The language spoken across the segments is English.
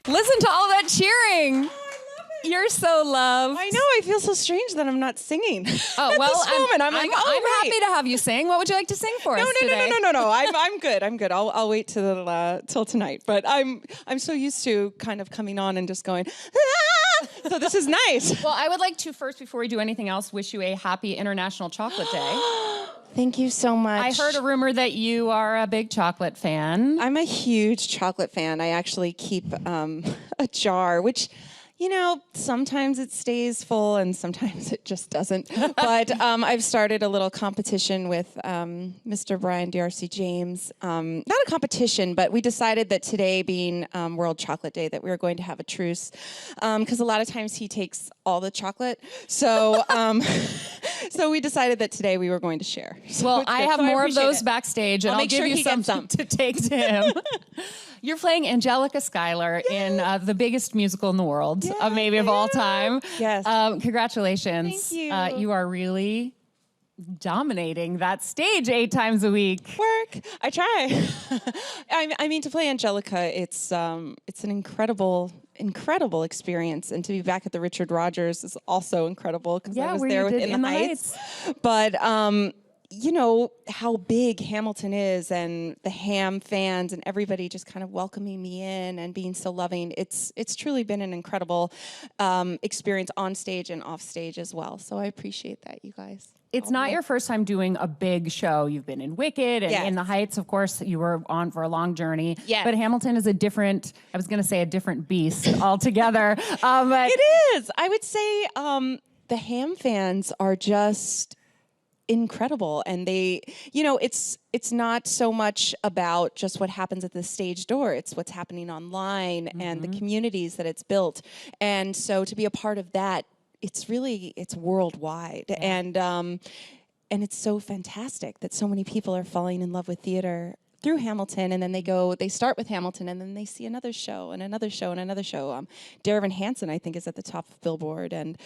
Listen to all that cheering. You're so loved. I know. I feel so strange that I'm not singing. Oh well, at this moment, I'm happy to have you sing. What would you like to sing for us today? No. I'm good. I'm good. I'll wait till tonight. But I'm so used to kind of coming on and just going. Ah! So this is nice. Well, I would like to first, before we do anything else, wish you a happy International Chocolate Day. Thank you so much. I heard a rumor that you are a big chocolate fan. I'm a huge chocolate fan. I actually keep a jar, which. You know, sometimes it stays full and sometimes it just doesn't. But I've started a little competition with Mr. Brian D'Arcy James. Not a competition, but we decided that today being World Chocolate Day that we were going to have a truce because a lot of times he takes all the chocolate. So so we decided that today we were going to share. So well, I have more of those it. backstage and I'll give you some to take to him. You're playing Angelica Schuyler in the biggest musical in the world, maybe of all time. Yes. Congratulations. Thank you. You are really dominating that stage 8 times a week. Work. I try. I mean, to play Angelica, it's an incredible experience, and to be back at the Richard Rodgers is also incredible because I was there within the Heights. But you know how big Hamilton is, and the Ham fans and everybody just kind of welcoming me in and being so loving. It's truly been an incredible experience on stage and off stage as well. So I appreciate that, you guys. It's not your first time doing a big show. You've been in Wicked and in the Heights, of course. You were on for a long journey. Yes. But Hamilton is a different beast altogether. It is. I would say the Ham fans are just incredible, and they, you know, it's not so much about just what happens at the stage door. It's what's happening online and the communities that it's built. And so to be a part of that, it's worldwide. And it's so fantastic that so many people are falling in love with theater through Hamilton, and then they start with Hamilton, and then they see another show and another show and another show. Darvin Hansen, I think, is at the top of Billboard, and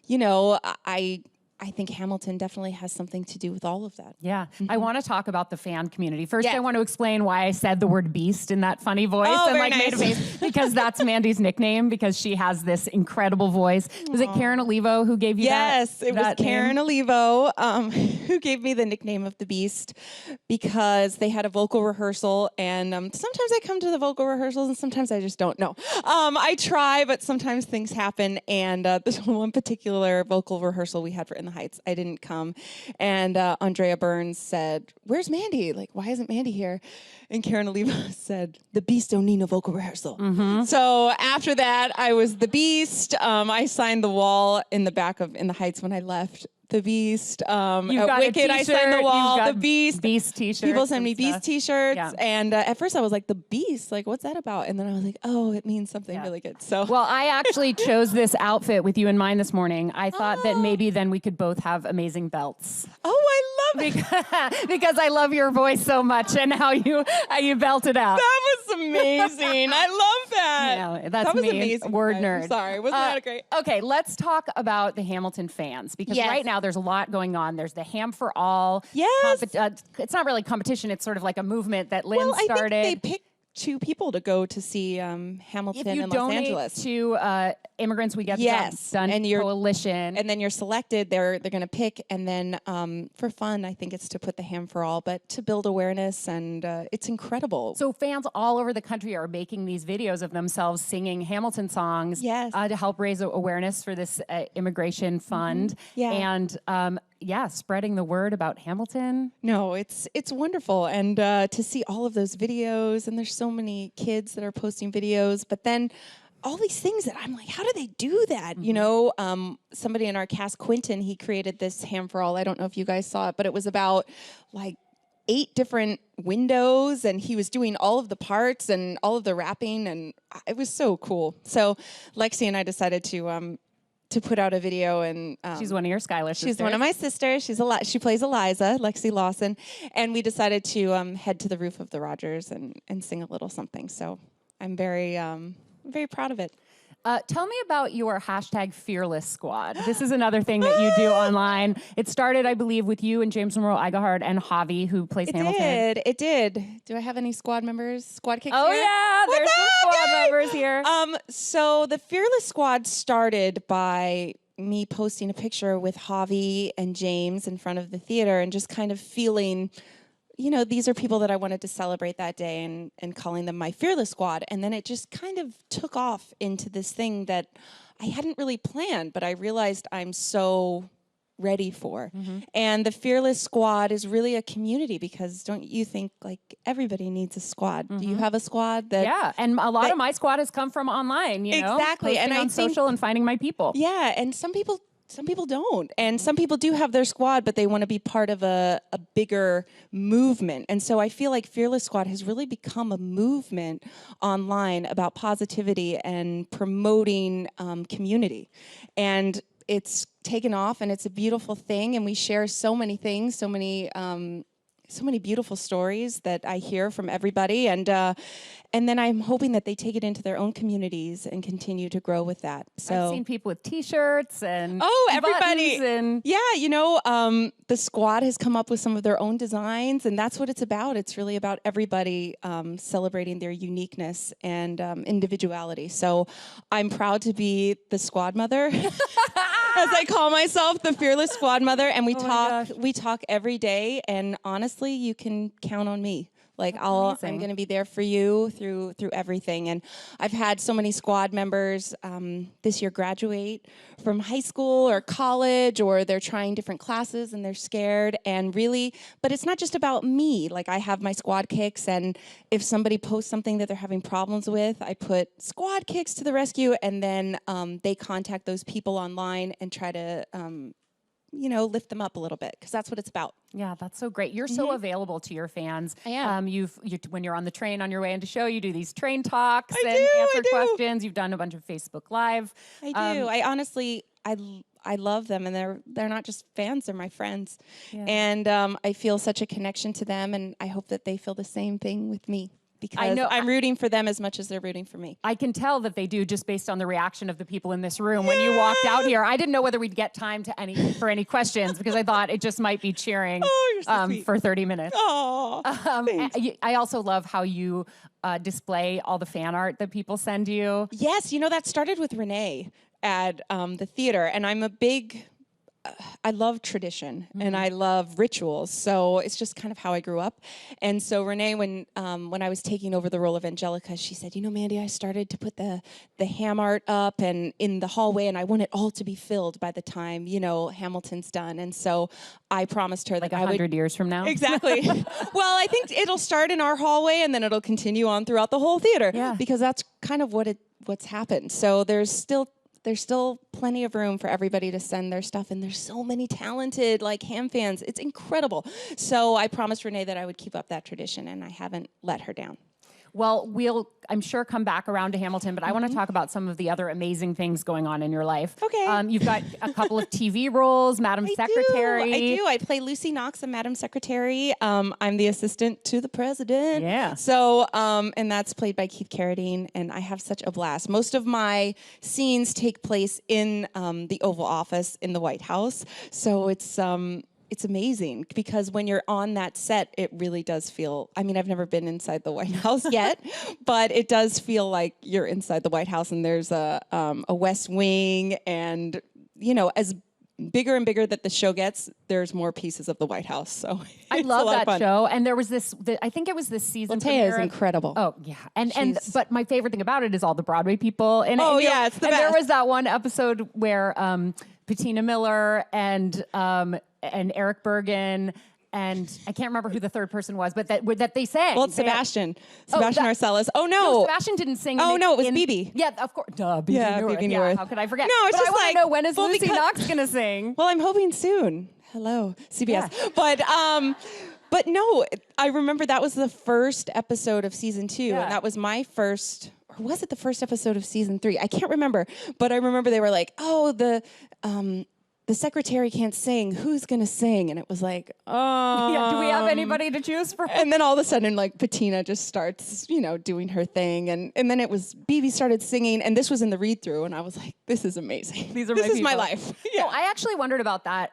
you know, I think Hamilton definitely has something to do with all of that. Yeah. I want to talk about the fan community. First, I want to explain why I said the word beast in that funny voice and made a face, because that's Mandy's nickname, because she has this incredible voice. Was it Karen Olivo who gave you that? Yes, it was Karen Olivo who gave me the nickname of the Beast, because they had a vocal rehearsal, and sometimes I come to the vocal rehearsals and sometimes I just don't know. I try, but sometimes things happen, and this one particular vocal rehearsal we had for In the Heights, I didn't come, and Andrea Burns said, "Where's Mandy? Like, why isn't Mandy here?" And Karen Oliva said, "The Beast don't need no vocal rehearsal." So after that, I was the Beast. I signed the wall in the back of In the Heights when I left. The Beast. At Wicked, I signed the wall. The Beast. Beast t-shirts. People send me Beast t-shirts. Yeah. And at first I was like, the Beast? Like, what's that about? And then I was like, oh, it means something really good. So. Well, I actually chose this outfit with you in mind this morning. I thought that maybe then we could both have amazing belts. Oh, I love it. Because I love your voice so much and how you belt it out. That was amazing. I love that. Yeah, that's that was me, amazing. word guys. nerd. I'm sorry, wasn't that great? Okay, let's talk about the Hamilton fans, because right now there's a lot going on. There's the Ham for All. Yes. It's not really competition. It's sort of like a movement that Lin started. I think they picked 2 people to go to see Hamilton in Los Angeles. If you donate to Immigrants We Get Done and Coalition. And then you're selected. They're going to pick, and then for fun, I think it's to put the Ham for All, but to build awareness, and it's incredible. So fans all over the country are making these videos of themselves singing Hamilton songs to help raise awareness for this immigration fund. And spreading the word about Hamilton. No, it's wonderful, and to see all of those videos, and there's so many kids that are posting videos, but then all these things that I'm like, how do they do that? You know, somebody in our cast, Quentin, he created this Ham for All. I don't know if you guys saw it, but it was about like 8 different windows, and he was doing all of the parts and all of the rapping, and it was so cool. So Lexi and I decided to put out a video, and she's one of your Schuyler sisters. She's one of my sisters. She plays Eliza, Lexi Lawson, and we decided to head to the roof of the Rodgers and sing a little something. So I'm very proud of it. Tell me about your hashtag Fearless Squad. This is another thing that you do online. It started, I believe, with you and James Monroe Igahart and Javi, who plays Hamilton. It did. Do I have any squad members? Squad kicks Oh, here? yeah. There's some squad members here. So the Fearless Squad started by me posting a picture with Javi and James in front of the theater and just kind of feeling, you know, these are people that I wanted to celebrate that day and calling them my Fearless Squad. And then it just kind of took off into this thing that I hadn't really planned, but I realized I'm so ready for. And the Fearless Squad is really a community because don't you think like everybody needs a squad? Do you have a squad that? Yeah, and a lot of my squad has come from online, you know? Exactly. And on social and finding my people. Yeah, and some people don't. And some people do have their squad, but they want to be part of a bigger movement. And so I feel like Fearless Squad has really become a movement online about positivity and promoting community. And it's taken off, and it's a beautiful thing. And we share so many things, so many beautiful stories that I hear from everybody, and then I'm hoping that they take it into their own communities and continue to grow with that. So I've seen people with T-shirts and everybody, and yeah, you know, the squad has come up with some of their own designs, and that's what it's about. It's really about everybody celebrating their uniqueness and individuality. So I'm proud to be the squad mother. As I call myself, the Fearless Squad Mother, and we talk every day, and honestly, you can count on me. Like I'm going to be there for you through everything. And I've had so many squad members this year graduate from high school or college, or they're trying different classes and they're scared. And really, but it's not just about me. Like I have my squad kicks, and if somebody posts something that they're having problems with, I put squad kicks to the rescue, and then they contact those people online and try to you know, lift them up a little bit, because that's what it's about. Yeah, that's so great. You're so available to your fans. I am. When you're on the train on your way into show, you do these train talks and answer questions. You've done a bunch of Facebook Live. I do. I honestly, I love them, and they're not just fans; they're my friends. Yeah. And I feel such a connection to them, and I hope that they feel the same thing with me. Because I know I'm rooting for them as much as they're rooting for me. I can tell that they do, just based on the reaction of the people in this room. When you walked out here, I didn't know whether we'd get time for any questions, because I thought it just might be cheering for 30 minutes. Oh, I also love how you display all the fan art that people send you. Yes, you know, that started with Renee at the theater, and I'm a big... I love tradition and I love rituals, so it's just kind of how I grew up. And so Renee, when I was taking over the role of Angelica, she said, "You know, Mandy, I started to put the ham art up and in the hallway, and I want it all to be filled by the time, you know, Hamilton's done." And so I promised her that like 100 years from now. Exactly. Well, I think it'll start in our hallway, and then it'll continue on throughout the whole theater. Yeah. Because that's kind of what's happened. So there's still plenty of room for everybody to send their stuff, and there's so many talented like ham fans. It's incredible. So I promised Renee that I would keep up that tradition, and I haven't let her down. Well, we'll, I'm sure, come back around to Hamilton, but I want to talk about some of the other amazing things going on in your life. Okay. You've got a couple of TV roles, Madam Secretary. I do. I play Lucy Knox in Madam Secretary. I'm the assistant to the president. Yeah. So, and that's played by Keith Carradine, and I have such a blast. Most of my scenes take place in the Oval Office in the White House. So it's amazing, because when you're on that set, it really does feel, I mean, I've never been inside the White House yet, but it does feel like you're inside the White House, and there's a West Wing, and, you know, as bigger and bigger that the show gets, there's more pieces of the White House. So I love that show. And there was I think it was this season premiere. Taya is incredible. Oh yeah. But my favorite thing about it is all the Broadway people. And, yeah, it's the best. And there was that one episode where Patina Miller and Eric Bergen, and I can't remember who the third person was, but that they sang. Well, it's Sebastian Arcellus. Oh, no. Sebastian didn't sing. Oh, no, it was Bibi. Yeah, of course. Duh, Bibi Newirth. Bibi Yeah, Newirth. how could I forget? No, it's but just I want to know, when is Lucy Knox going to sing? Well, I'm hoping soon. Hello, CBS. Yeah. But no, I remember that was the first episode of season 2, and that was my first... Or was it the first episode of season 3? I can't remember. But I remember they were like, "Oh, the secretary can't sing. Who's going to sing? And it was like, yeah, do we have anybody to choose from? And then all of a sudden, like, Patina just starts, doing her thing. And then it was, BB started singing, and this was in the read-through, and I was like, this is amazing. This is my life. Yeah. So I actually wondered about that.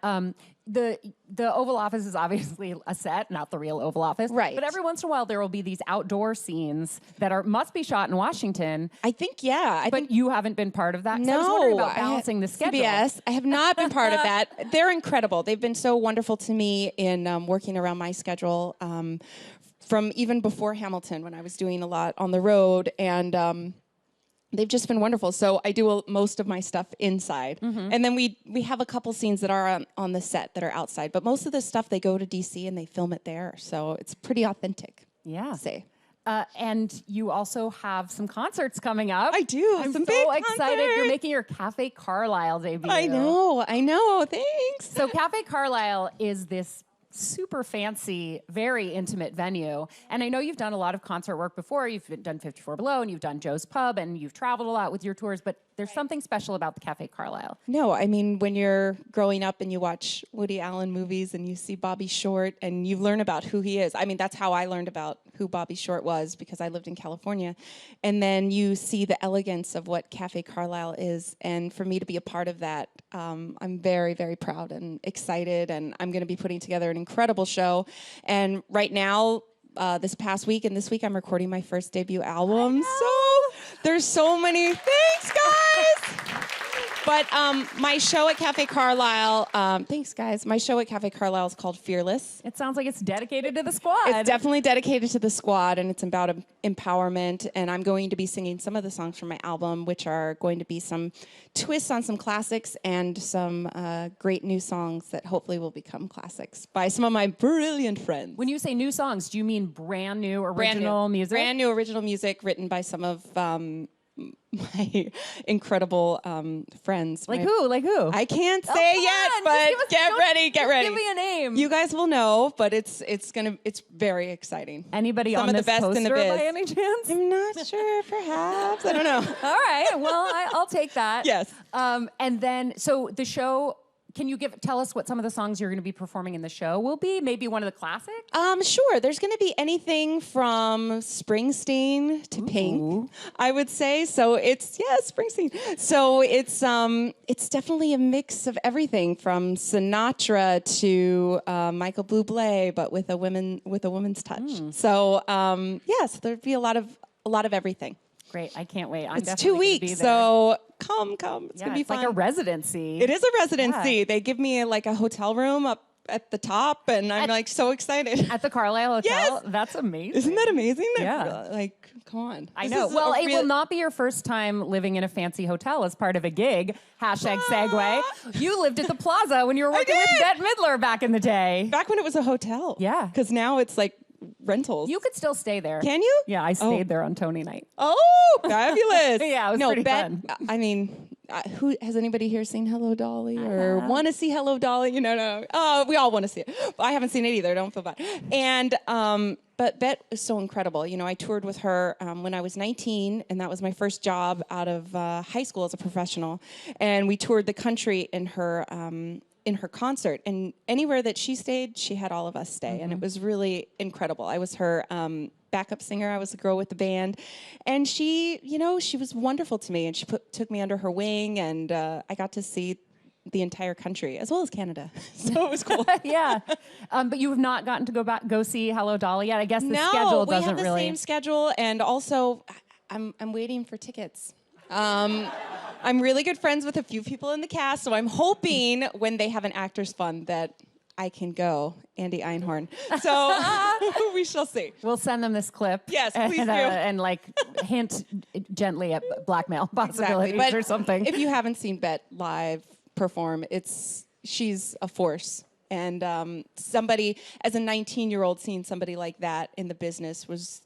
The Oval Office is obviously a set, not the real Oval Office. Right. But every once in a while, there will be these outdoor scenes that must be shot in Washington. I think, yeah. But you haven't been part of that? No. I was wondering about balancing the schedule. CBS, I have not been part of that. They're incredible. They've been so wonderful to me in working around my schedule from even before Hamilton, when I was doing a lot on the road. And they've just been wonderful. So I do most of my stuff inside. And then we have a couple scenes that are on the set that are outside. But most of the stuff, they go to DC and they film it there. So it's pretty authentic. Yeah. Say. And you also have some concerts coming up. I do. I'm some so big excited. concerts. You're making your Cafe Carlisle debut. I know. Thanks. So Cafe Carlisle is this super fancy, very intimate venue. And I know you've done a lot of concert work before. You've done 54 Below, and you've done Joe's Pub, and you've traveled a lot with your tours, but there's something special about the Cafe Carlisle. No, I mean, when you're growing up and you watch Woody Allen movies and you see Bobby Short and you learn about who he is. I mean, that's how I learned about who Bobby Short was, because I lived in California. And then you see the elegance of what Cafe Carlisle is. And for me to be a part of that, I'm very, very proud and excited. And I'm going to be putting together an incredible show. And right now, this past week and this week, I'm recording my first debut album. So there's so many. Thanks, guys. But my show at Cafe Carlisle, thanks, guys. My show at Cafe Carlisle is called Fearless. It sounds like it's dedicated to the squad. It's definitely dedicated to the squad, and it's about empowerment. And I'm going to be singing some of the songs from my album, which are going to be some twists on some classics and some great new songs that hopefully will become classics by some of my brilliant friends. When you say new songs, do you mean brand new original music? Brand new original music written by some of my incredible friends. Like who? Like who? I can't say yet, but get ready. Give me a name. You guys will know, but it's very exciting. Anybody Some on of this the best poster in the biz. by any chance? I'm not sure, perhaps. I don't know. All right. Well, I'll take that. Yes. And then, so the show. Can you tell us what some of the songs you're going to be performing in the show will be? Maybe one of the classics? Sure. There's going to be anything from Springsteen to Pink, I would say. So Springsteen. So it's definitely a mix of everything from Sinatra to Michael Bublé, but with a woman's touch. So so there'd be a lot of everything. Great. I can't wait. It's 2 weeks, so come. It's going to be fun. It's like a residency. It is a residency. Yeah. They give me like a hotel room up at the top, and I'm like so excited. At the Carlisle Hotel? Yes. That's amazing. Isn't that amazing? Yeah. Like, come on. I know. Well, it will not be your first time living in a fancy hotel as part of a gig. #segue. You lived at the Plaza when you were working with Bette Midler back in the day. Back when it was a hotel. Yeah. Because now it's like rentals. You could still stay there. Can you? Yeah, I stayed there on Tony night. Oh, fabulous. Yeah, it was pretty fun. I mean, who has anybody here seen Hello Dolly or want to see Hello Dolly? No. Oh, we all want to see it. I haven't seen it either. Don't feel bad. And but Bette is so incredible. I toured with her when I was 19, and that was my first job out of high school as a professional. And we toured the country in her concert, and anywhere that she stayed, she had all of us stay, and it was really incredible. I was her backup singer. I was the girl with the band, and she was wonderful to me, and she took me under her wing, and I got to see the entire country as well as Canada, so it was cool. Yeah, but you have not gotten to go see Hello Dolly yet. I guess the schedule doesn't really. No, we have the same schedule, and also I'm waiting for tickets. I'm really good friends with a few people in the cast, so I'm hoping when they have an actors fund that I can go, Andy Einhorn. So we shall see. We'll send them this clip. Yes, please do. And hint gently at blackmail possibilities or something. If you haven't seen Bette live perform, she's a force. And somebody, as a 19-year-old, seeing somebody like that in the business was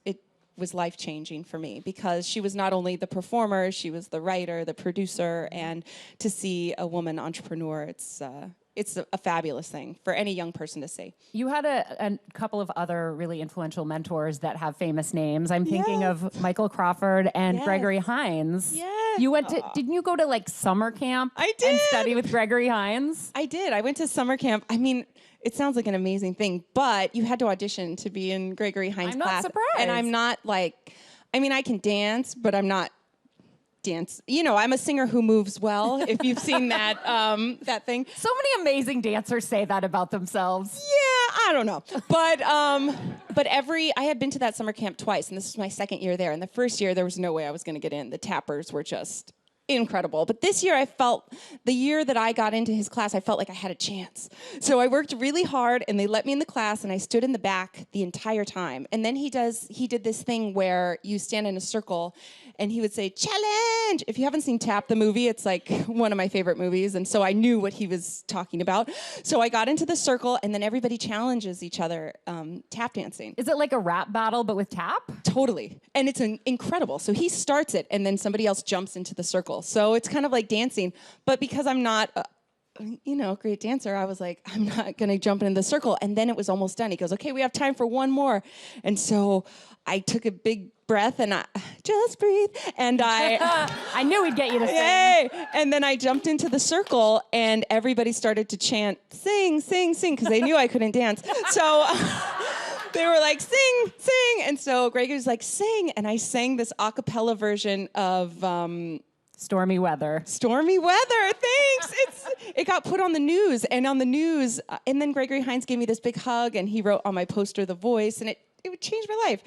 life-changing for me, because she was not only the performer, she was the writer, the producer, and to see a woman entrepreneur, it's a fabulous thing for any young person to see. You had a couple of other really influential mentors that have famous names. I'm thinking of Michael Crawford and Gregory Hines. Yes. You went to, didn't you go to like summer camp? I did. And study with Gregory Hines? I did. I went to summer camp. I mean, it sounds like an amazing thing, but you had to audition to be in Gregory Hines' class. I'm not surprised. And I'm not like, I mean, I can dance, but I'm not dance. You know, I'm a singer who moves well, if you've seen that that thing. So many amazing dancers say that about themselves. Yeah, I don't know. But I had been to that summer camp twice, and this was my second year there. And the first year, there was no way I was going to get in. The tappers were just incredible. But this year the year that I got into his class, I felt like I had a chance. So I worked really hard and they let me in the class and I stood in the back the entire time. And then he did this thing where you stand in a circle and he would say, challenge. If you haven't seen Tap the movie, it's like one of my favorite movies. And so I knew what he was talking about. So I got into the circle and then everybody challenges each other tap dancing. Is it like a rap battle but with tap? Totally. And it's incredible. So he starts it and then somebody else jumps into the circle. So it's kind of like dancing. But because I'm not a great dancer, I was like, I'm not going to jump into the circle. And then it was almost done. He goes, okay, we have time for one more. And so I took a big breath and I just breathe. And I knew he'd get you to sing. Yay! And then I jumped into the circle and everybody started to chant, sing, sing, sing, because they knew I couldn't dance. So they were like, sing, sing. And so Greg was like, sing. And I sang this a cappella version of Stormy Weather. Stormy Weather, thanks. It got put on the news, and then Gregory Hines gave me this big hug, and he wrote on my poster The Voice, and it would change my life.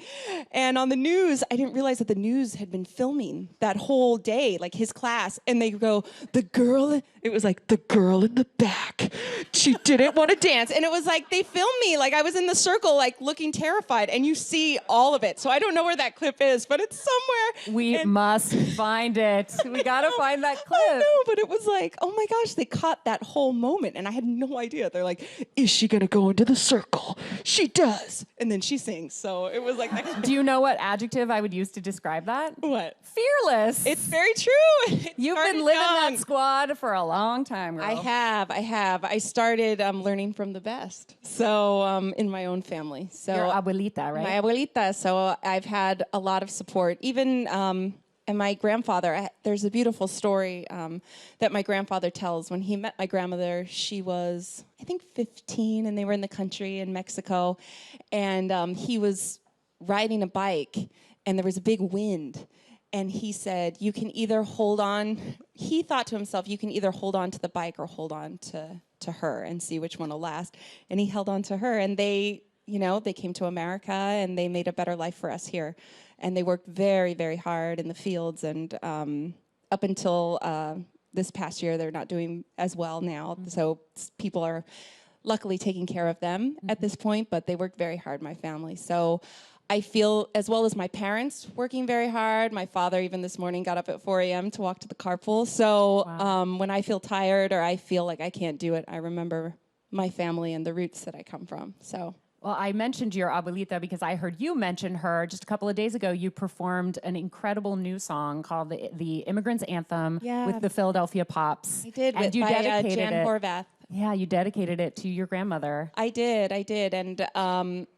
And on the news, I didn't realize that the news had been filming that whole day, like his class, and they go, it was like, the girl in the back, she didn't want to dance. And it was like, they filmed me, like I was in the circle, like looking terrified, and you see all of it. So I don't know where that clip is, but it's somewhere. We must find it. We got to find that clip. I know, but it was like, oh my gosh, they caught that whole moment, and I had no idea. They're like, is she going to go into the circle? She does. And then she sings. So it was like that. Do you know what adjective I would use to describe that? What? Fearless. It's very true. You've been living that squad for a long time, girl. I have. I started learning from the best. So in my own family. So your abuelita, right? My abuelita. So I've had a lot of support. Even and my grandfather, there's a beautiful story that my grandfather tells. When he met my grandmother, she was, I think, 15, and they were in the country in Mexico. And he was riding a bike, and there was a big wind. And he said, you can either hold on. He thought to himself, you can either hold on to the bike or hold on to her and see which one will last. And he held on to her, and they came to America, and they made a better life for us here. And they worked very, very hard in the fields. And up until this past year, they're not doing as well now. Mm-hmm. So people are luckily taking care of them at this point, but they worked very hard, my family. So I feel, as well as my parents working very hard. My father, even this morning, got up at 4 a.m. to walk to the carpool. So when I feel tired or I feel like I can't do it, I remember my family and the roots that I come from. So. Well, I mentioned your abuelita because I heard you mention her just a couple of days ago. You performed an incredible new song called the Immigrant's Anthem with the Philadelphia Pops. I did, and you dedicated Jan it. Horvath. Yeah, you dedicated it to your grandmother. I did. And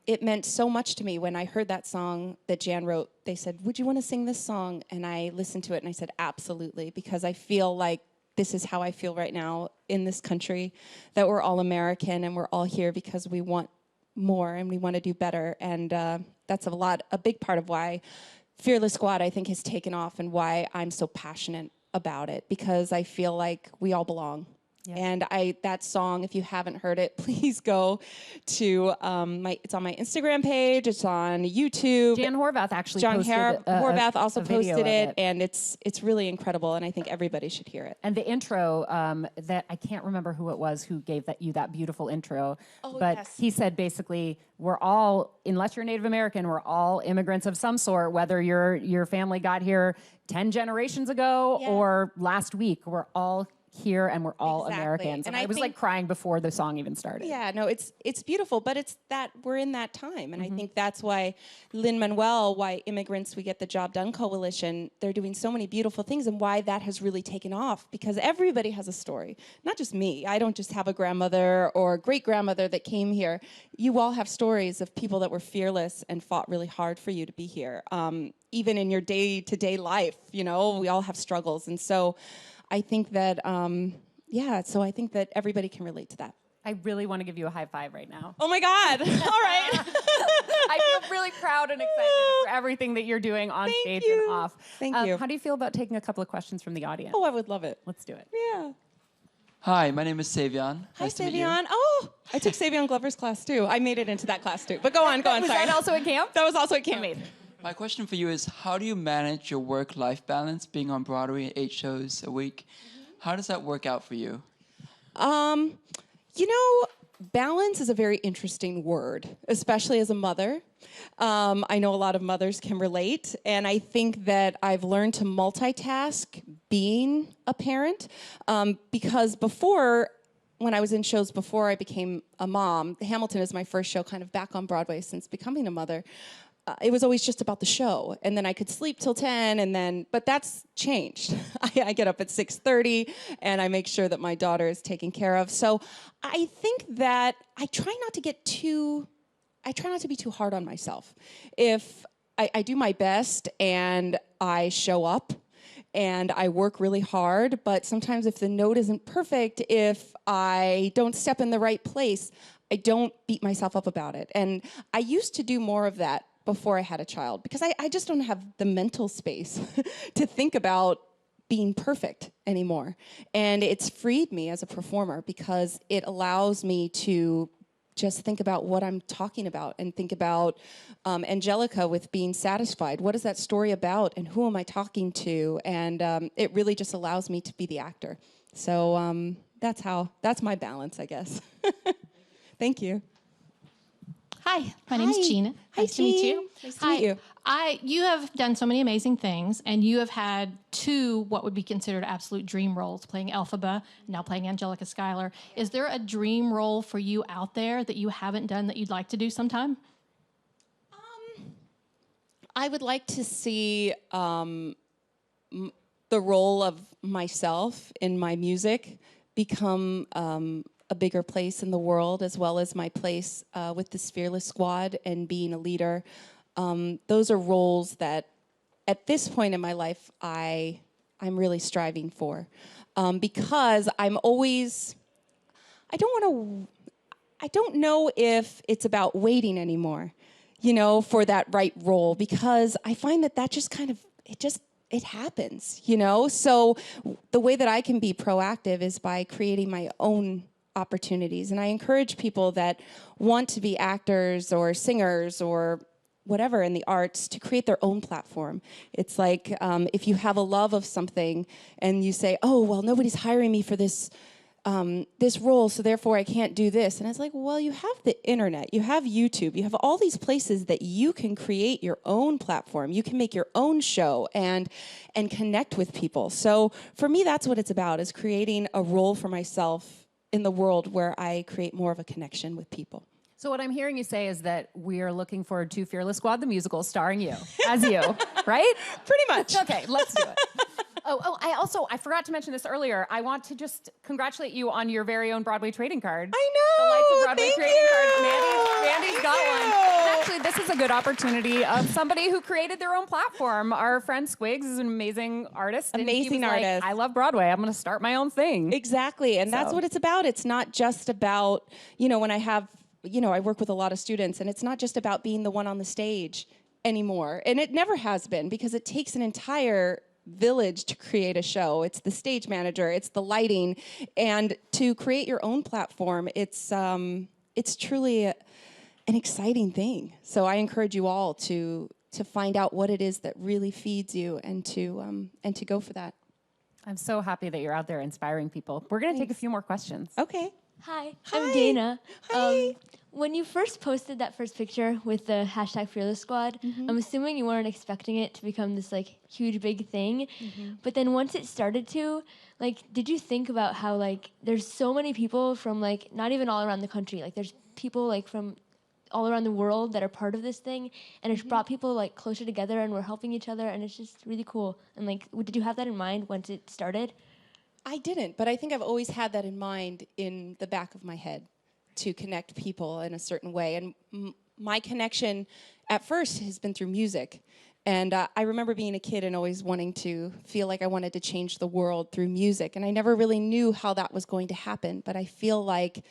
it meant so much to me when I heard that song that Jan wrote. They said, would you want to sing this song? And I listened to it and I said, absolutely, because I feel like this is how I feel right now in this country, that we're all American and we're all here because we want more and we want to do better. And that's a big part of why Fearless Squad, I think, has taken off and why I'm so passionate about it, because I feel like we all belong. Yep. And that song, if you haven't heard it, please go to it's on my Instagram page. It's on YouTube. Jan Horvath actually posted Horvath also posted it, and it's really incredible. And I think everybody should hear it. And the intro that I can't remember who it was who gave you that beautiful intro, but yes. He said basically we're all, unless you're Native American, we're all immigrants of some sort. Whether your family got here 10 generations ago or last week, we're all here and we're all Exactly. Americans. And I was think, like crying before the song even started. Yeah, no, it's beautiful, but it's that we're in that time. And I think that's why Lin-Manuel, why Immigrants We Get the Job Done Coalition, they're doing so many beautiful things, and why that has really taken off, because everybody has a story. Not just me. I don't just have a grandmother or great-grandmother that came here. You all have stories of people that were fearless and fought really hard for you to be here. Even in your day-to-day life, you know, we all have struggles. And so I think that, so I think that everybody can relate to that. I really want to give you a high five right now. Oh my God, all right. I feel really proud and excited for everything that you're doing on stage and off. Thank you. How do you feel about taking a couple of questions from the audience? Oh, I would love it. Let's do it. Yeah. Hi, my name is Savion. Hi, Nice to meet you. Savion. Oh, I took Savion Glover's class too. I made it into that class too. But go on, Was sorry. that also at camp? That was also at camp. Amazing. My question for you is, how do you manage your work-life balance, being on Broadway 8 shows a week? How does that work out for you? You know, balance is a very interesting word, especially as a mother. I know a lot of mothers can relate, and I think that I've learned to multitask being a parent, because when I was in shows before I became a mom, Hamilton is my first show kind of back on Broadway since becoming a mother. It was always just about the show, and then I could sleep till 10, but that's changed. I get up at 6:30, and I make sure that my daughter is taken care of. So I think that I try not to be too hard on myself. If I do my best and I show up and I work really hard, but sometimes if the note isn't perfect, if I don't step in the right place, I don't beat myself up about it. And I used to do more of that before I had a child, because I just don't have the mental space to think about being perfect anymore. And it's freed me as a performer, because it allows me to just think about what I'm talking about, and think about Angelica with being satisfied. What is that story about, and who am I talking to? And it really just allows me to be the actor. So that's my balance, I guess. Thank you. Hi, my name's Gina. Nice to meet you. Nice to meet you. You have done so many amazing things, and you have had 2 what would be considered absolute dream roles, playing Elphaba, now playing Angelica Schuyler. Is there a dream role for you out there that you haven't done that you'd like to do sometime? I would like to see the role of myself in my music become a bigger place in the world, as well as my place with this Fearless Squad and being a leader. Those are roles that, at this point in my life, I'm really striving for, because I'm always. I don't know if it's about waiting anymore, you know, for that right role, because I find that just kind of it happens, you know. So the way that I can be proactive is by creating my own opportunities. And I encourage people that want to be actors or singers or whatever in the arts to create their own platform. It's like if you have a love of something and you say, oh, well, nobody's hiring me for this role, so therefore I can't do this. And it's like, well, you have the internet, you have YouTube, you have all these places that you can create your own platform. You can make your own show and connect with people. So for me, that's what it's about, is creating a role for myself in the world where I create more of a connection with people. So what I'm hearing you say is that we are looking forward to Fearless Squad, the musical, starring you, as you, right? Pretty much. Okay, let's do it. I forgot to mention this earlier. I want to just congratulate you on your very own Broadway trading card. I know. The Lights of Broadway Thank trading you. card. Mandy's got one. And actually, this is a good opportunity of somebody who created their own platform. Our friend Squigs is an amazing artist. Amazing Like, artist. I love Broadway. I'm going to start my own thing. Exactly. And that's what it's about. It's not just about, when I work with a lot of students, and it's not just about being the one on the stage anymore. And it never has been, because it takes an entire village to create a show. It's the stage manager, it's the lighting, and to create your own platform, it's truly an exciting thing. So I encourage you all to find out what it is that really feeds you, and to go for that. I'm so happy that you're out there inspiring people. We're going to take a few more questions. Okay. Hi, I'm Dana. Hi. When you first posted that first picture with the hashtag Fearless Squad, I'm assuming you weren't expecting it to become this like huge big thing. But then once it started to, like, did you think about how like there's so many people from like not even all around the country, like there's people like from all around the world that are part of this thing, and it's brought people like closer together, and we're helping each other, and it's just really cool. And like, did you have that in mind once it started? I didn't, but I think I've always had that in mind in the back of my head, to connect people in a certain way. And my connection at first has been through music. And I remember being a kid and always wanting to feel like I wanted to change the world through music. And I never really knew how that was going to happen, but I feel like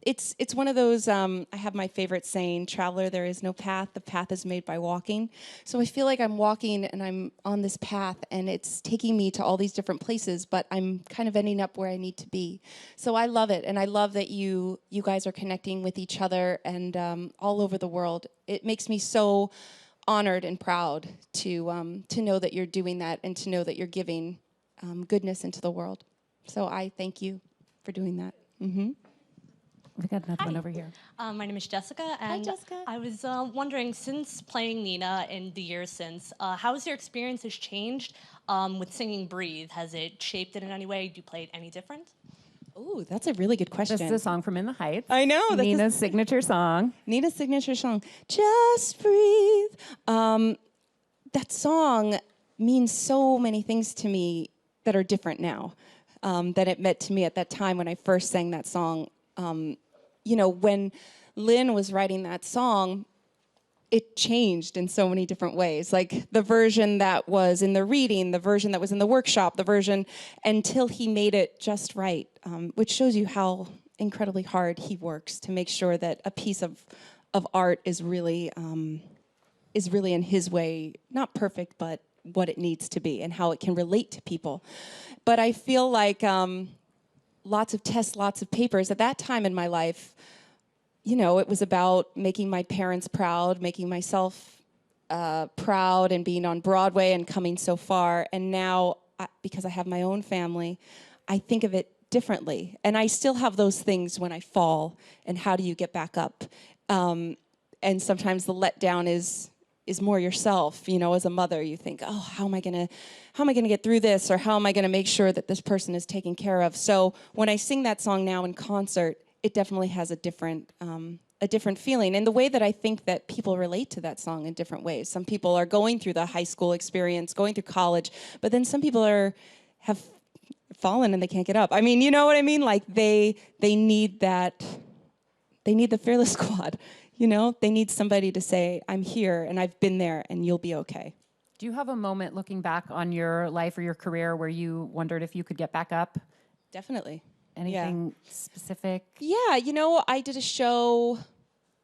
it's one of those, I have my favorite saying, traveler, there is no path, the path is made by walking. So I feel like I'm walking and I'm on this path and it's taking me to all these different places, but I'm kind of ending up where I need to be. So I love it, and I love that you guys are connecting with each other and all over the world. It makes me so honored and proud to know that you're doing that and to know that you're giving goodness into the world. So I thank you for doing that. We got another one over here. My name is Jessica, and Jessica. I was wondering, since playing Nina in the years since, how has your experiences changed with singing Breathe? Has it shaped it in any way? Do you play it any different? Oh, that's a really good question. This is a song from In the Heights. I know. That's Nina's signature song. Nina's signature song, Just Breathe. That song means so many things to me that are different now than it meant to me at that time when I first sang that song. You know, when Lin was writing that song, it changed in so many different ways. Like the version that was in the reading, the version that was in the workshop, the version until he made it just right, which shows you how incredibly hard he works to make sure that a piece of art is really in his way, not perfect, but what it needs to be and how it can relate to people. But I feel like lots of tests, lots of papers. At that time in my life, you know, it was about making my parents proud, making myself proud, and being on Broadway and coming so far. And now, because I have my own family, I think of it differently. And I still have those things when I fall, and how do you get back up? And sometimes the letdown is more yourself. You know, as a mother, you think, oh, how am I gonna get through this, or how am I gonna make sure that this person is taken care of? So when I sing that song now in concert, it definitely has a different feeling. And the way that I think that people relate to that song in different ways. Some people are going through the high school experience, going through college, but then some people have fallen and they can't get up. I mean, you know what I mean? Like they need that. They need the Fearless Squad. You know, they need somebody to say, I'm here and I've been there and you'll be okay. Do you have a moment looking back on your life or your career where you wondered if you could get back up? Definitely. Anything specific? Yeah, you know, I did a show,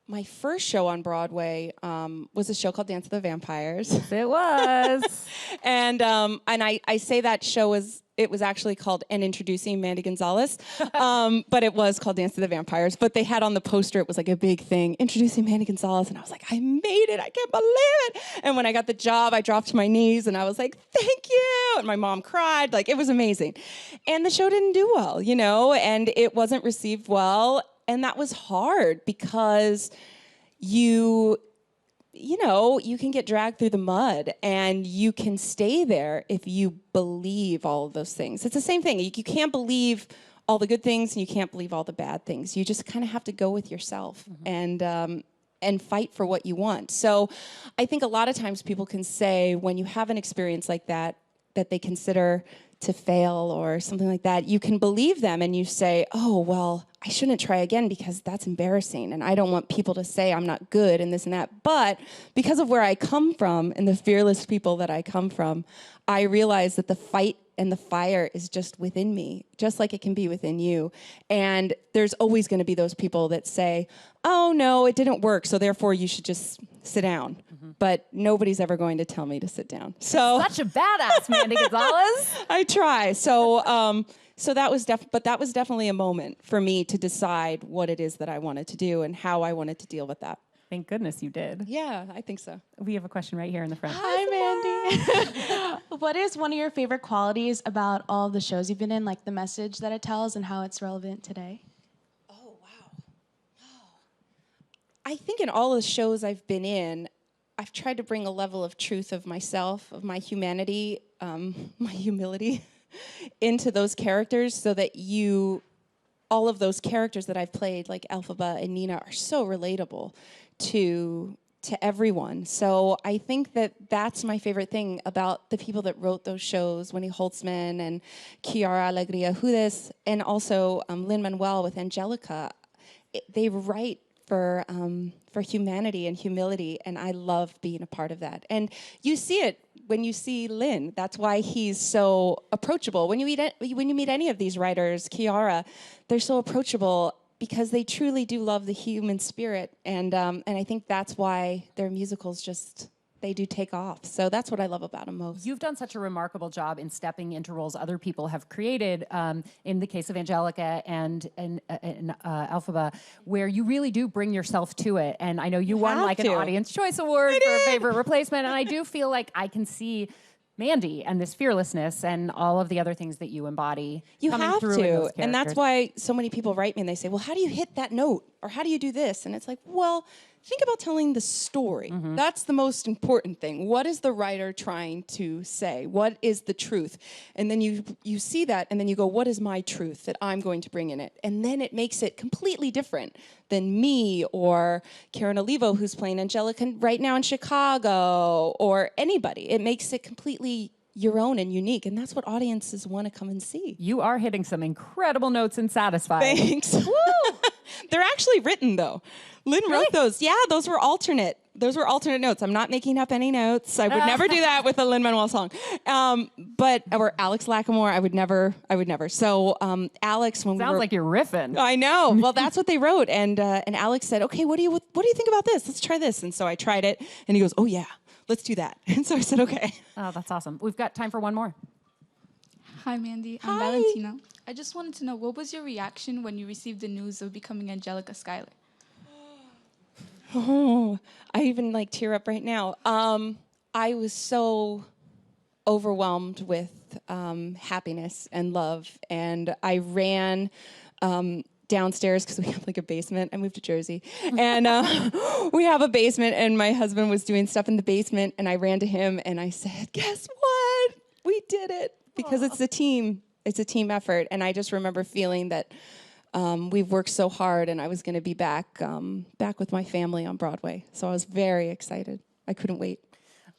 my first show on Broadway was a show called Dance of the Vampires. It was. And I say that show was actually called And Introducing Mandy Gonzalez, but it was called Dance of the Vampires. But they had on the poster, it was like a big thing, Introducing Mandy Gonzalez, and I was like, I made it, I can't believe it. And when I got the job, I dropped to my knees and I was like, thank you. And my mom cried, like it was amazing. And the show didn't do well, you know, and it wasn't received well. And that was hard because you know, you can get dragged through the mud and you can stay there if you believe all of those things. It's the same thing. You can't believe all the good things and you can't believe all the bad things. You just kind of have to go with yourself and fight for what you want. So I think a lot of times people can say when you have an experience like that they consider to fail or something like that, you can believe them and you say, oh, well, I shouldn't try again because that's embarrassing and I don't want people to say I'm not good and this and that. But because of where I come from and the fearless people that I come from, I realize that the fight and the fire is just within me, just like it can be within you. And there's always going to be those people that say, oh, no, it didn't work, so therefore you should just sit down. But nobody's ever going to tell me to sit down. So such a badass, Mandy Gonzalez. I try. So that was definitely a moment for me to decide what it is that I wanted to do and how I wanted to deal with that. Thank goodness you did. Yeah, I think so. We have a question right here in the front. Hi, Mandy. What is one of your favorite qualities about all the shows you've been in, like the message that it tells and how it's relevant today? Oh, wow. I think in all the shows I've been in, I've tried to bring a level of truth of myself, of my humanity, my humility, into those characters so that all of those characters that I've played, like Elphaba and Nina, are so relatable to everyone. So I think that that's my favorite thing about the people that wrote those shows, Winnie Holtzman and Chiara Alegria Judes, and also Lin-Manuel with Angelica. They write for humanity and humility, and I love being a part of that. And you see it when you see Lin. That's why he's so approachable. When you meet any of these writers, Chiara, they're so approachable because they truly do love the human spirit, and I think that's why their musicals they do take off. So that's what I love about them most. You've done such a remarkable job in stepping into roles other people have created, in the case of Angelica and Elphaba, where you really do bring yourself to it. And I know you won like an Audience Choice Award for favorite replacement, and I do feel like I can see Mandy and this fearlessness and all of the other things that you embody. You coming have through in those to, and that's characters. why so many people write me and they say, well, how do you hit that note? Or how do you do this? And it's like, well, think about telling the story. Mm-hmm. That's the most important thing. What is the writer trying to say? What is the truth? And then you see that, and then you go, what is my truth that I'm going to bring in it? And then it makes it completely different than me or Karen Olivo, who's playing Angelica right now in Chicago, or anybody. It makes it completely your own and unique, and that's what audiences want to come and see. You are hitting some incredible notes in Satisfied. Thanks. They're actually written, though. Lynn wrote those. Yeah, those were alternate. Those were alternate notes. I'm not making up any notes. I would never do that with a Lin-Manuel song. Or Alex Lacamoire, I would never. So Alex, when Sounds like you're riffing. I know. Well, that's what they wrote, and Alex said, "Okay, what do you think about this? Let's try this." And so I tried it, and he goes, "Oh yeah, let's do that." And so I said, "Okay." Oh, that's awesome. We've got time for one more. Hi, Mandy. I'm Valentina. I just wanted to know, what was your reaction when you received the news of becoming Angelica Schuyler? Oh, I even tear up right now. I was so overwhelmed with happiness and love, and I ran downstairs because we have a basement. I moved to Jersey, and we have a basement, and my husband was doing stuff in the basement, and I ran to him and I said, "Guess what? We did it!" Because it's a team. It's a team effort, and I just remember feeling that we've worked so hard, and I was going to be back with my family on Broadway. So I was very excited. I couldn't wait.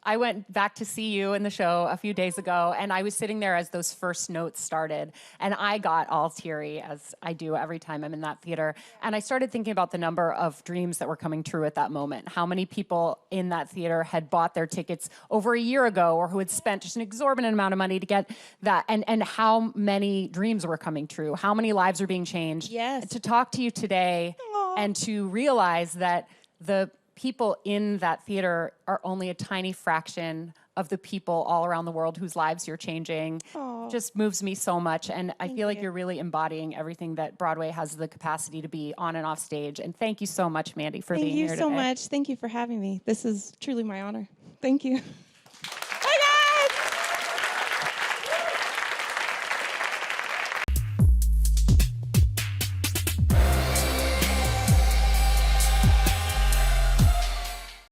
I went back to see you in the show a few days ago, and I was sitting there as those first notes started, and I got all teary, as I do every time I'm in that theater. And I started thinking about the number of dreams that were coming true at that moment. How many people in that theater had bought their tickets over a year ago, or who had spent just an exorbitant amount of money to get that, and how many dreams were coming true, how many lives are being changed. Yes. To talk to you today and to realize that the people in that theater are only a tiny fraction of the people all around the world whose lives you're changing. Just moves me so much. And I feel like you're really embodying everything that Broadway has the capacity to be on and off stage. And thank you so much, Mandy, for being here today. Thank you so much. Thank you for having me. This is truly my honor. Thank you.